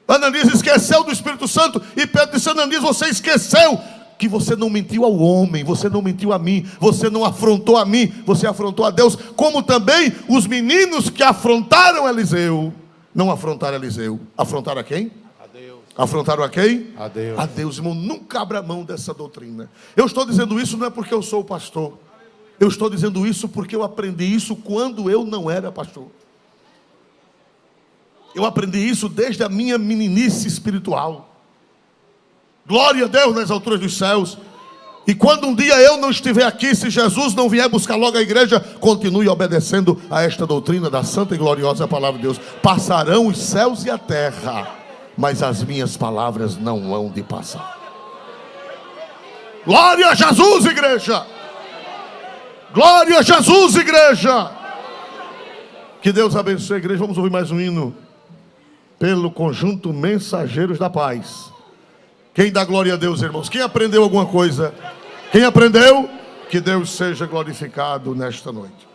Ananias esqueceu do Espírito Santo. E Pedro disse: Ananias, você esqueceu que você não mentiu ao homem, você não mentiu a mim, você não afrontou a mim, você afrontou a Deus. Como também os meninos que afrontaram Eliseu, não afrontaram Eliseu. Afrontaram a quem? Afrontaram a quem? A Deus. A Deus, irmão. Nunca abra mão dessa doutrina. Eu estou dizendo isso não é porque eu sou pastor. Eu estou dizendo isso porque eu aprendi isso quando eu não era pastor. Eu aprendi isso desde a minha meninice espiritual. Glória a Deus nas alturas dos céus. E quando um dia eu não estiver aqui, se Jesus não vier buscar logo a igreja, continue obedecendo a esta doutrina da santa e gloriosa palavra de Deus. Passarão os céus e a terra, mas as minhas palavras não hão de passar. Glória a Jesus, igreja. Glória a Jesus, igreja. Que Deus abençoe a igreja. Vamos ouvir mais um hino. Pelo conjunto Mensageiros da Paz. Quem dá glória a Deus, irmãos? Quem aprendeu alguma coisa? Quem aprendeu? Que Deus seja glorificado nesta noite.